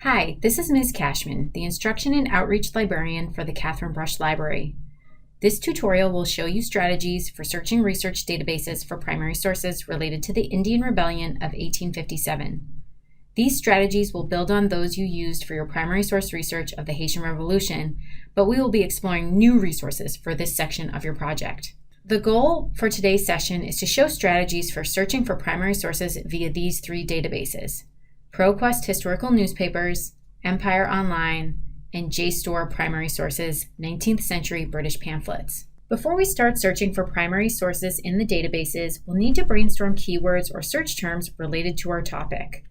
Hi, this is Ms. Cashman, the Instruction and Outreach Librarian for the Catherine Brush Library. This tutorial will show you strategies for searching research databases for primary sources related to the Indian Rebellion of 1857. These strategies will build on those you used for your primary source research of the Haitian Revolution, but we will be exploring new resources for this section of your project. The goal for today's session is to show strategies for searching for primary sources via these three databases: ProQuest Historical Newspapers, Empire Online, and JSTOR Primary Sources, 19th Century British Pamphlets. Before we start searching for primary sources in the databases, we'll need to brainstorm keywords or search terms related to our topic.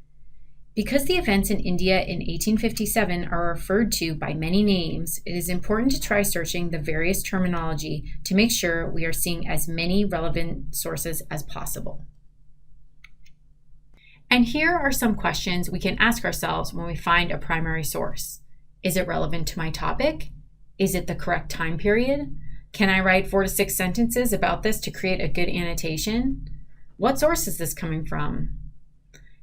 Because the events in India in 1857 are referred to by many names, it is important to try searching the various terminology to make sure we are seeing as many relevant sources as possible. And here are some questions we can ask ourselves when we find a primary source. Is it relevant to my topic? Is it the correct time period? Can I write 4 to 6 sentences about this to create a good annotation? What source is this coming from?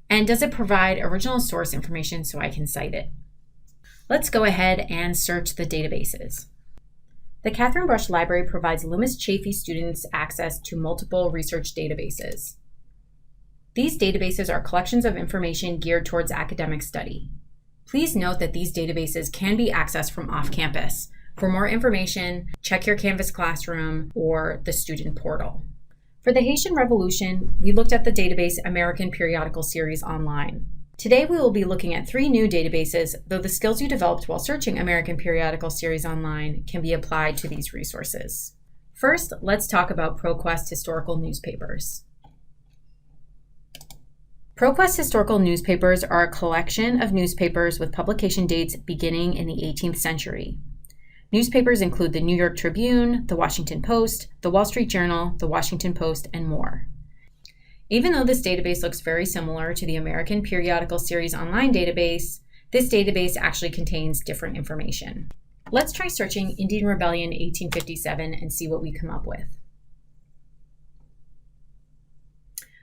And does it provide original source information so I can cite it? Let's go ahead and search the databases. The Catherine Brush Library provides Loomis Chaffee students access to multiple research databases. These databases are collections of information geared towards academic study. Please note that these databases can be accessed from off-campus. For more information, check your Canvas Classroom or the student portal. For the Haitian Revolution, we looked at the database American Periodical Series Online. Today we will be looking at 3 new databases, though the skills you developed while searching American Periodical Series Online can be applied to these resources. First, let's talk about ProQuest Historical Newspapers. ProQuest Historical Newspapers are a collection of newspapers with publication dates beginning in the 18th century. Newspapers include the New York Tribune, the Washington Post, the Wall Street Journal, the Washington Post, and more. Even though this database looks very similar to the American Periodical Series Online database, this database actually contains different information. Let's try searching Indian Rebellion 1857 and see what we come up with.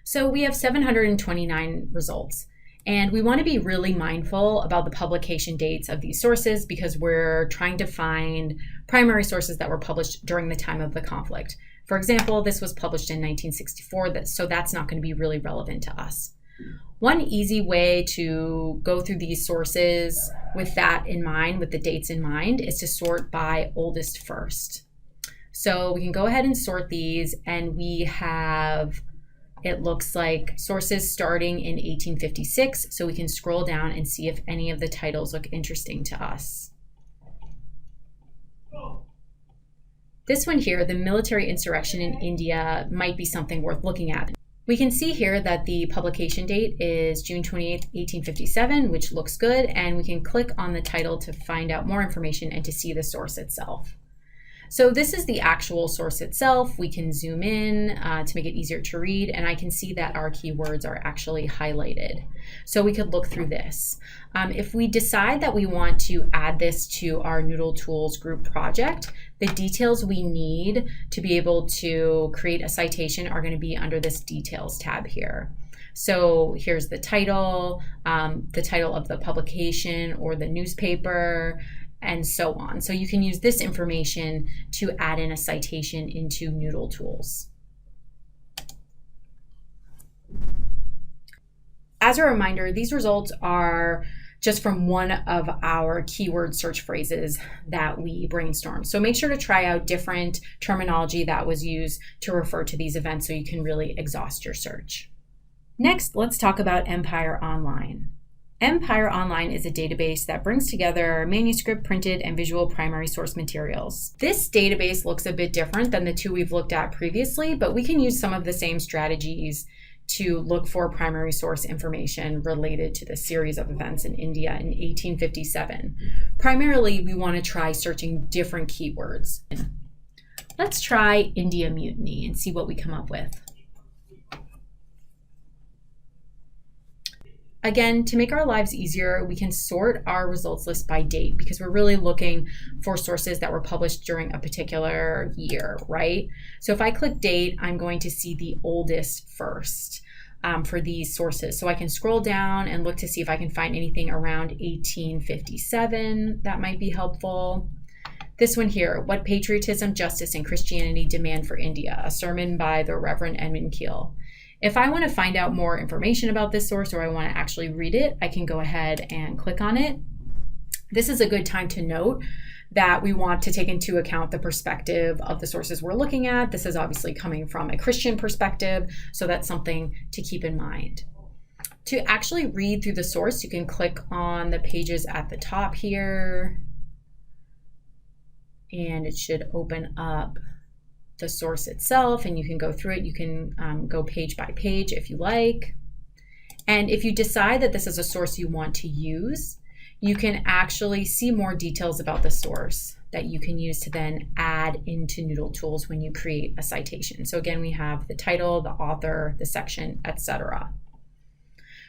So we have 729 results, and we want to be really mindful about the publication dates of these sources because we're trying to find primary sources that were published during the time of the conflict. For example, this was published in 1964, so that's not going to be really relevant to us. One easy way to go through these sources with that in mind, with the dates in mind, is to sort by oldest first. So we can go ahead and sort these, and we have, it looks like, sources starting in 1856, so we can scroll down and see if any of the titles look interesting to us. This one here, the military insurrection in India, might be something worth looking at. We can see here that the publication date is June 28, 1857, which looks good, and we can click on the title to find out more information and to see the source itself. So this is the actual source itself. We can zoom in to make it easier to read, and I can see that our keywords are actually highlighted. So we could look through this. If we decide that we want to add this to our NoodleTools group project, the details we need to be able to create a citation are going to be under this Details tab here. So here's the title of the publication or the newspaper, and so on. So you can use this information to add in a citation into NoodleTools. As a reminder, these results are just from one of our keyword search phrases that we brainstormed. So make sure to try out different terminology that was used to refer to these events so you can really exhaust your search. Next, let's talk about Empire Online. Empire Online is a database that brings together manuscript, printed, and visual primary source materials. This database looks a bit different than the 2 we've looked at previously, but we can use some of the same strategies to look for primary source information related to the series of events in India in 1857. Primarily, we want to try searching different keywords. Let's try India Mutiny and see what we come up with. Again, to make our lives easier, we can sort our results list by date because we're really looking for sources that were published during a particular year, right? So if I click date, I'm going to see the oldest first. for these sources. So I can scroll down and look to see if I can find anything around 1857 that might be helpful. This one here, What Patriotism, Justice, and Christianity Demand for India, a sermon by the Reverend Edmund Keel. If I want to find out more information about this source or I want to actually read it, I can go ahead and click on it. This is a good time to note that we want to take into account the perspective of the sources we're looking at. This is obviously coming from a Christian perspective, so that's something to keep in mind. To actually read through the source, you can click on the pages at the top here, and it should open up the source itself, and you can go through it. You can go page by page if you like. And if you decide that this is a source you want to use, you can actually see more details about the source that you can use to then add into NoodleTools when you create a citation. So again, we have the title, the author, the section, etc.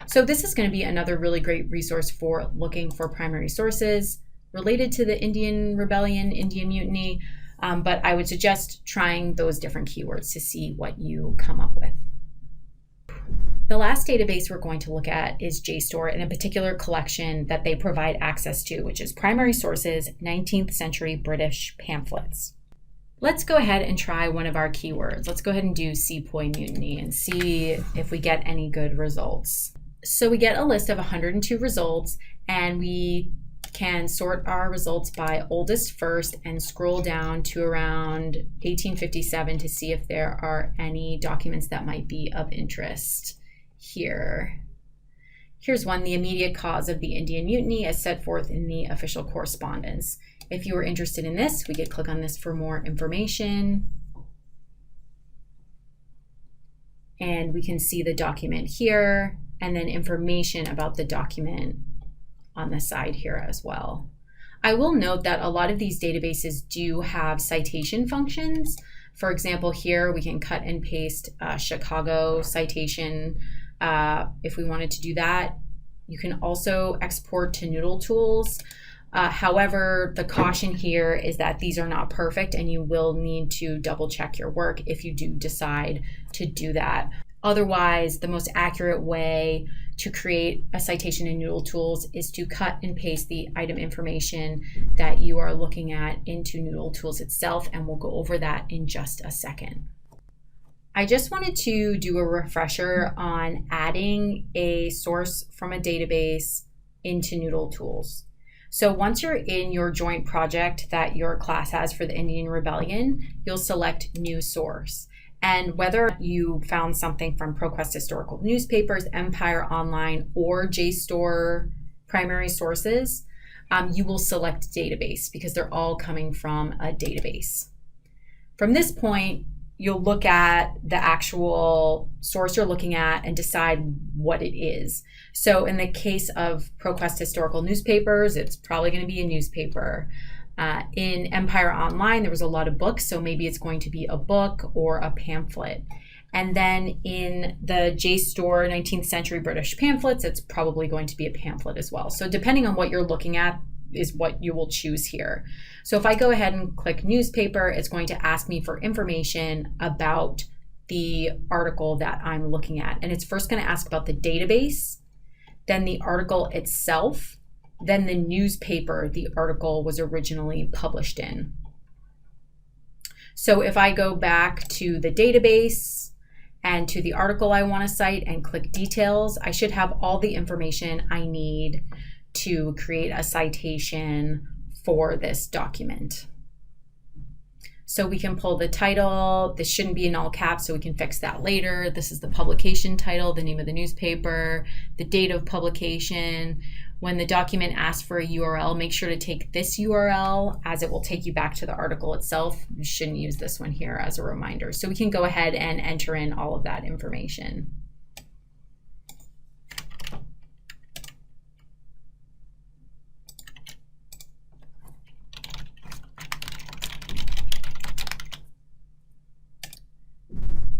So this is going to be another really great resource for looking for primary sources related to the Indian Rebellion, Indian Mutiny, but I would suggest trying those different keywords to see what you come up with. The last database we're going to look at is JSTOR, in a particular collection that they provide access to, which is Primary Sources, 19th Century British Pamphlets. Let's go ahead and try one of our keywords. Let's go ahead and do Sepoy Mutiny and see if we get any good results. So we get a list of 102 results, and we can sort our results by oldest first and scroll down to around 1857 to see if there are any documents that might be of interest here. Here's one, the immediate cause of the Indian Mutiny as set forth in the official correspondence. If you are interested in this, we could click on this for more information. And we can see the document here and then information about the document on the side here as well. I will note that a lot of these databases do have citation functions. For example, here we can cut and paste Chicago citation if we wanted to do that. You can also export to NoodleTools. However, the caution here is that these are not perfect and you will need to double check your work if you do decide to do that. Otherwise, the most accurate way to create a citation in NoodleTools is to cut and paste the item information that you are looking at into NoodleTools itself, and we'll go over that in just a second. I just wanted to do a refresher on adding a source from a database into NoodleTools. So once you're in your joint project that your class has for the Indian Rebellion, you'll select New Source. And whether you found something from ProQuest Historical Newspapers, Empire Online, or JSTOR primary sources, you will select database because they're all coming from a database. From this point, you'll look at the actual source you're looking at and decide what it is. So in the case of ProQuest Historical Newspapers, it's probably going to be a newspaper. In Empire Online, there was a lot of books, so maybe it's going to be a book or a pamphlet. And then in the JSTOR 19th Century British Pamphlets, it's probably going to be a pamphlet as well. So depending on what you're looking at is what you will choose here. So if I go ahead and click newspaper, it's going to ask me for information about the article that I'm looking at. And it's first going to ask about the database, then the article itself, then the newspaper the article was originally published in. So if I go back to the database and to the article I want to cite and click details, I should have all the information I need to create a citation for this document. So we can pull the title. This shouldn't be in all caps, so we can fix that later. This is the publication title, the name of the newspaper, the date of publication. When the document asks for a URL, make sure to take this URL as it will take you back to the article itself. You shouldn't use this one here as a reminder. So we can go ahead and enter in all of that information.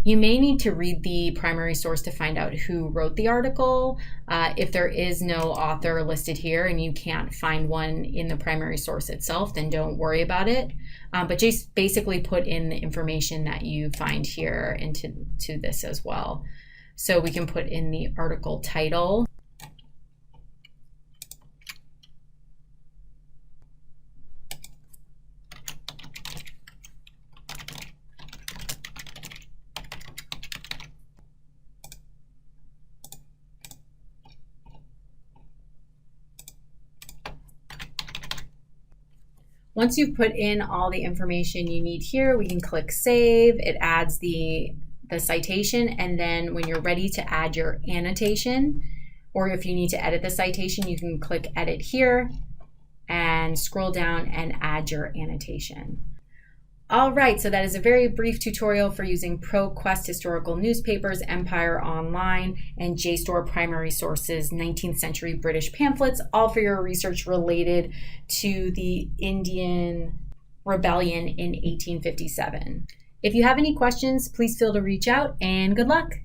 You may need to read the primary source to find out who wrote the article. If there is no author listed here and you can't find one in the primary source itself, then don't worry about it. But just basically put in the information that you find here into this as well. So we can put in the article title. Once you've put in all the information you need here, we can click Save. It adds the citation, and then when you're ready to add your annotation, or if you need to edit the citation, you can click Edit here and scroll down and add your annotation. All right, so that is a very brief tutorial for using ProQuest Historical Newspapers, Empire Online, and JSTOR Primary Sources 19th Century British Pamphlets, all for your research related to the Indian Rebellion in 1857. If you have any questions, please feel to reach out, and good luck.